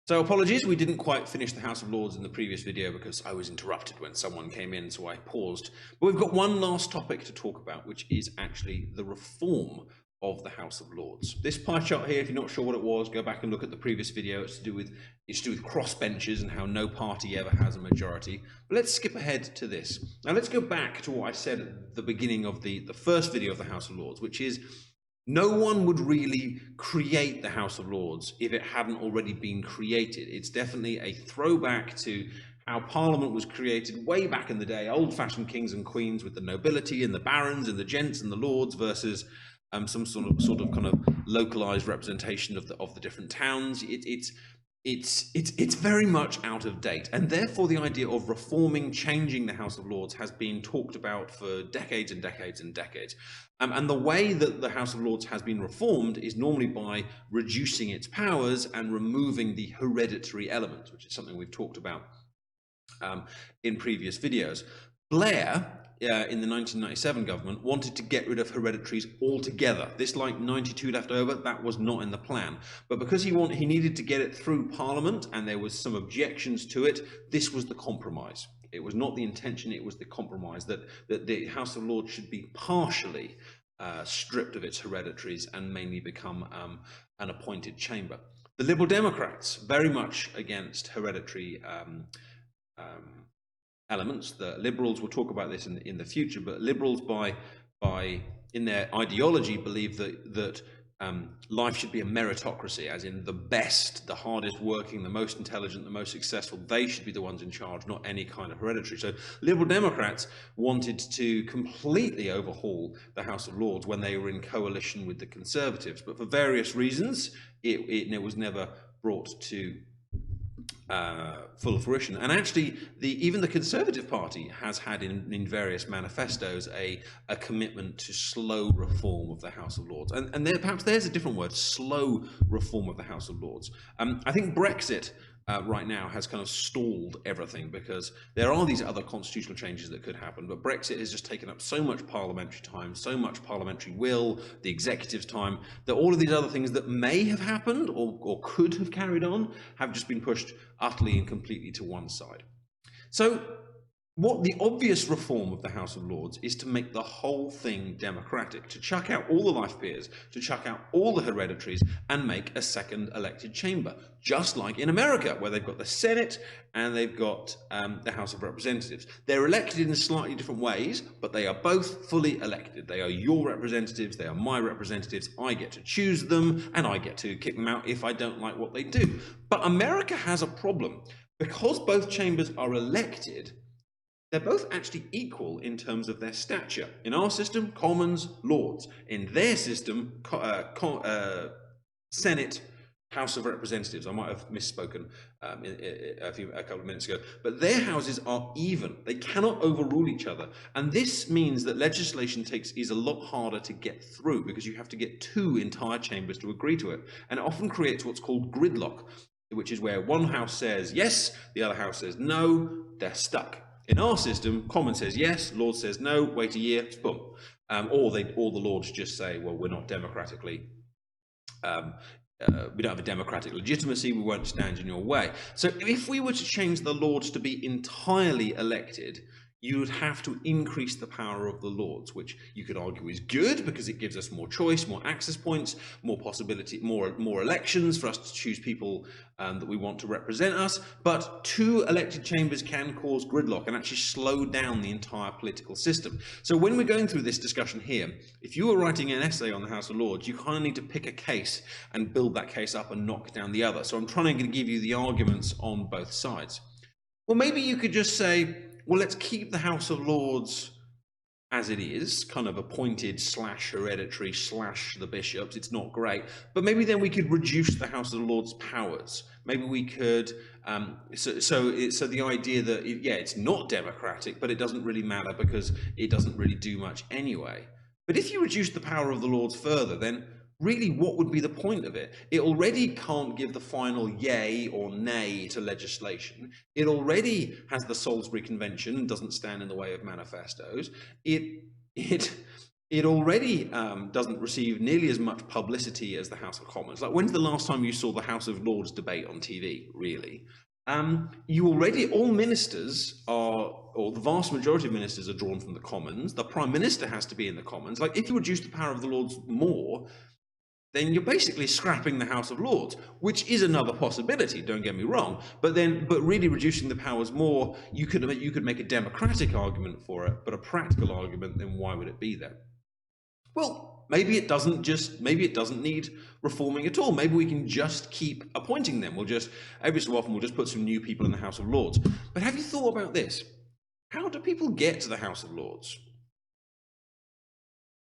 So apologies, we didn't quite finish the House of Lords in the previous video because I was interrupted when someone came in, so I paused. But we've got one last topic to talk about, which is actually the reform of the House of Lords. This pie chart here, if you're not sure what it was, go back and look at the previous video. It's to do with crossbenchers and how no party ever has a majority. But let's skip ahead to this. Now let's go back to what I said at the beginning of the first video of the House of Lords, which is no one would really create the House of Lords if it hadn't already been created. It's definitely a throwback to how Parliament was created way back in the day, old-fashioned kings and queens with the nobility and the barons and the gents and the lords versus some sort of kind of localized representation of the different towns. It's very much out of date, and therefore the idea of reforming, changing the House of Lords has been talked about for decades and decades and decades. And the way that the House of Lords has been reformed is normally by reducing its powers and removing the hereditary element, which is something we've talked about in previous videos. Blair, in the 1997 government, wanted to get rid of hereditaries altogether. This, like 92 left over, that was not in the plan. But because he needed to get it through Parliament, and there was some objections to it, this was the compromise. It was not the intention, it was the compromise, that the House of Lords should be partially stripped of its hereditaries and mainly become an appointed chamber. The Liberal Democrats, very much against hereditary elements. The Liberals, will talk about this in the future, but Liberals in their ideology believe that life should be a meritocracy, as in the best, the hardest working, the most intelligent, the most successful, they should be the ones in charge, not any kind of hereditary. So Liberal Democrats wanted to completely overhaul the House of Lords when they were in coalition with the Conservatives, but for various reasons it was never brought to full fruition. And actually, even the Conservative Party has had in various manifestos a commitment to slow reform of the House of Lords. And perhaps there's a different word, slow reform of the House of Lords. I think Brexit right now has kind of stalled everything, because there are these other constitutional changes that could happen, but Brexit has just taken up so much parliamentary time, so much parliamentary will, the executive's time, that all of these other things that may have happened or could have carried on have just been pushed utterly and completely to one side. So what the obvious reform of the House of Lords is to make the whole thing democratic, to chuck out all the life peers, to chuck out all the hereditaries, and make a second elected chamber, just like in America, where they've got the Senate and they've got the House of Representatives. They're elected in slightly different ways, but they are both fully elected. They are your representatives, they are my representatives, I get to choose them, and I get to kick them out if I don't like what they do. But America has a problem. Because both chambers are elected, they're both actually equal in terms of their stature. In our system, Commons, Lords. In their system, Senate, House of Representatives. I might have misspoken a couple of minutes ago. But their houses are even. They cannot overrule each other. And this means that legislation is a lot harder to get through, because you have to get two entire chambers to agree to it. And it often creates what's called gridlock, which is where one house says yes, the other house says no, they're stuck. In our system, Commons says yes, Lords says no, wait a year, boom. Or the Lords just say, well, we're not democratically, we don't have a democratic legitimacy, we won't stand in your way. So if we were to change the Lords to be entirely elected, you would have to increase the power of the Lords, which you could argue is good because it gives us more choice, more access points, more possibility, more elections for us to choose people that we want to represent us. But two elected chambers can cause gridlock and actually slow down the entire political system. So when we're going through this discussion here, if you were writing an essay on the House of Lords, you kind of need to pick a case and build that case up and knock down the other. So I'm trying to give you the arguments on both sides. Well, maybe you could just say, well, let's keep the House of Lords as it is, kind of appointed / hereditary / the bishops. It's not great, but maybe then we could reduce the House of Lords' powers. Maybe we could. So the idea that it's not democratic, but it doesn't really matter because it doesn't really do much anyway. But if you reduce the power of the Lords further, then really, what would be the point of it? It already can't give the final yay or nay to legislation. It already has the Salisbury Convention and doesn't stand in the way of manifestos. It it already doesn't receive nearly as much publicity as the House of Commons. Like, when's the last time you saw the House of Lords debate on TV, really? All ministers are, or the vast majority of ministers are drawn from the Commons. The Prime Minister has to be in the Commons. Like, if you reduce the power of the Lords more, then you're basically scrapping the House of Lords, which is another possibility, don't get me wrong. But really reducing the powers more, you could make a democratic argument for it, but a practical argument, then why would it be there? Well, maybe it doesn't need reforming at all. Maybe we can just keep appointing them. Every so often, we'll just put some new people in the House of Lords. But have you thought about this? How do people get to the House of Lords?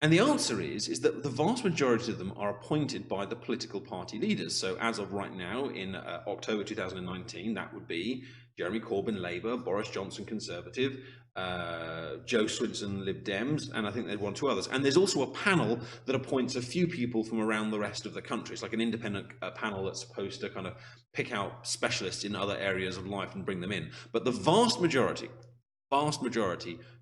And the answer is that the vast majority of them are appointed by the political party leaders. So as of right now, in October 2019, that would be Jeremy Corbyn, Labour, Boris Johnson, Conservative, Joe Swinson, Lib Dems, and I think they'd one or two others. And there's also a panel that appoints a few people from around the rest of the country. It's like an independent panel that's supposed to kind of pick out specialists in other areas of life and bring them in. But the vast majority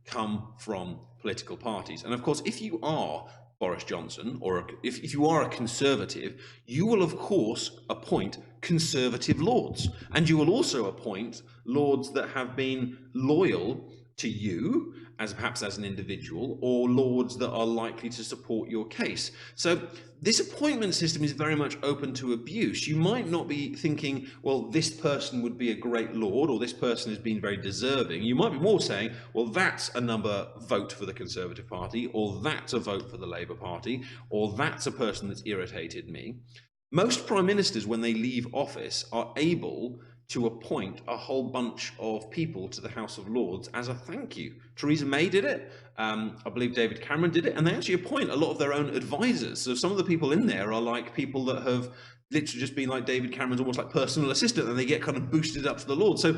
come from political parties. And of course, if you are Boris Johnson, or if you are a Conservative, you will of course appoint Conservative Lords. And you will also appoint Lords that have been loyal to you, perhaps as an individual, or Lords that are likely to support your case. So this appointment system is very much open to abuse. You might not be thinking, well, this person would be a great Lord, or this person has been very deserving. You might be more saying, well, that's a number vote for the Conservative Party, or that's a vote for the Labour Party, or that's a person that's irritated me. Most prime ministers, when they leave office, are able to appoint a whole bunch of people to the House of Lords as a thank you. Theresa May did it, I believe David Cameron did it, and they actually appoint a lot of their own advisors. So some of the people in there are like people that have literally just been like David Cameron's almost like personal assistant, and they get kind of boosted up to the Lords. So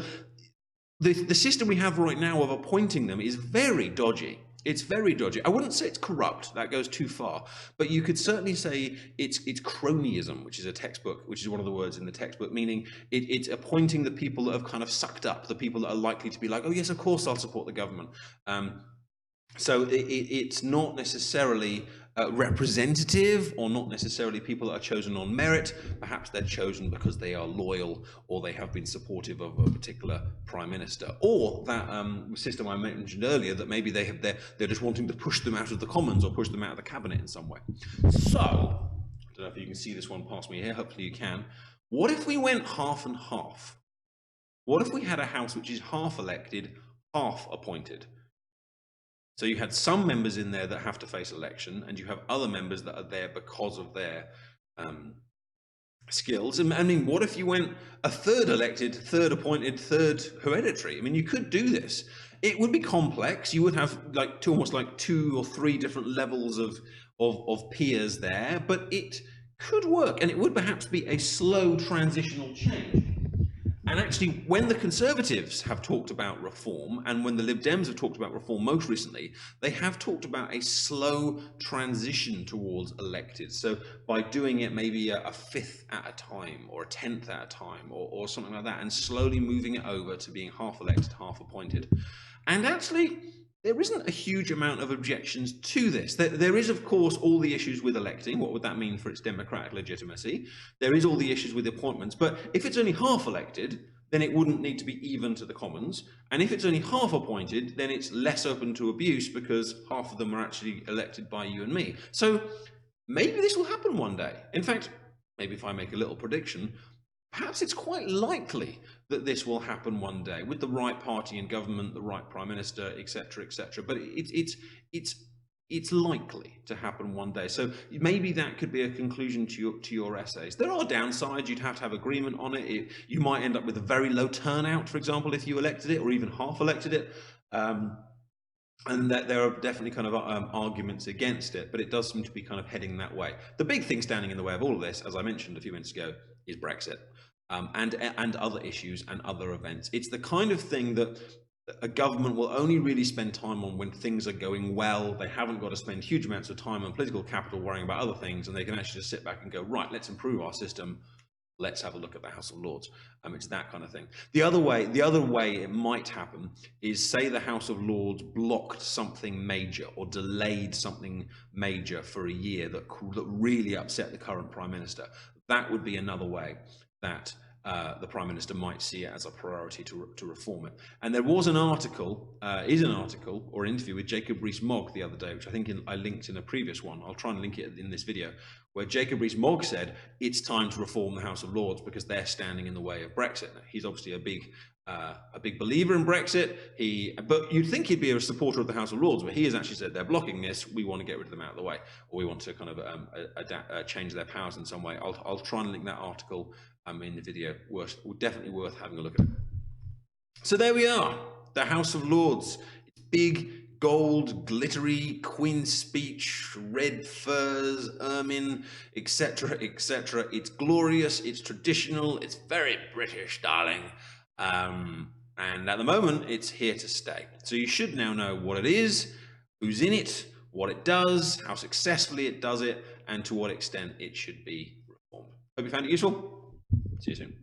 the system we have right now of appointing them is very dodgy. It's very dodgy. I wouldn't say it's corrupt, that goes too far, but you could certainly say it's cronyism, which is one of the words in the textbook, meaning it's appointing the people that have kind of sucked up, the people that are likely to be like, oh yes, of course I'll support the government. So it's not necessarily representative, or not necessarily people that are chosen on merit. Perhaps they're chosen because they are loyal, or they have been supportive of a particular prime minister, or that system I mentioned earlier, that maybe they're just wanting to push them out of the Commons, or push them out of the cabinet in some way. So I don't know if you can see this one past me here, hopefully you can. What if we went half and half? What if we had a House which is half elected, half appointed? So you had some members in there that have to face election, and you have other members that are there because of their skills. And I mean, what if you went a third elected, third appointed, third hereditary? I mean, you could do this. It would be complex. You would have like almost like 2 or 3 different levels of peers there, but it could work, and it would perhaps be a slow transitional change. And actually, when the Conservatives have talked about reform, and when the Lib Dems have talked about reform most recently, they have talked about a slow transition towards elected. So by doing it maybe a 5th at a time, or a 10th at a time, or something like that, and slowly moving it over to being half elected, half appointed. And actually, there isn't a huge amount of objections to this. There is, of course, all the issues with electing. What would that mean for its democratic legitimacy? There is all the issues with appointments. But if it's only half elected, then it wouldn't need to be even to the Commons. And if it's only half appointed, then it's less open to abuse, because half of them are actually elected by you and me. So maybe this will happen one day. In fact, maybe if I make a little prediction, perhaps it's quite likely that this will happen one day with the right party in government, the right prime minister, etc., etc. But it's likely to happen one day. So maybe that could be a conclusion to your essays. There are downsides. You'd have to have agreement on it. You might end up with a very low turnout, for example, if you elected it, or even half elected it. And that there are definitely kind of arguments against it, but it does seem to be kind of heading that way. The big thing standing in the way of all of this, as I mentioned a few minutes ago, is Brexit, and other issues and other events. It's the kind of thing that a government will only really spend time on when things are going well. They haven't got to spend huge amounts of time on political capital worrying about other things, and they can actually just sit back and go, right, let's improve our system let's have a look at the House of Lords. It's that kind of thing. The other way it might happen is, say the House of Lords blocked something major or delayed something major for a year that really upset the current Prime Minister. That would be another way that the Prime Minister might see it as a priority to reform it. And there was an article, or an interview with Jacob Rees-Mogg the other day, which I think I linked in a previous one. I'll try and link it in this video, where Jacob Rees-Mogg said it's time to reform the House of Lords because they're standing in the way of Brexit. Now, he's obviously a big believer in Brexit. But you'd think he'd be a supporter of the House of Lords, but he has actually said they're blocking this. We want to get rid of them out of the way, or we want to kind of change their powers in some way. I'll try and link that article in the video. Definitely worth having a look at. So there we are, the House of Lords. It's big, gold, glittery, Queen's Speech, red furs, ermine, etc., etc. It's glorious, it's traditional, it's very British, darling. And at the moment, it's here to stay. So you should now know what it is, who's in it, what it does, how successfully it does it, and to what extent it should be reformed. Hope you found it useful. See you soon.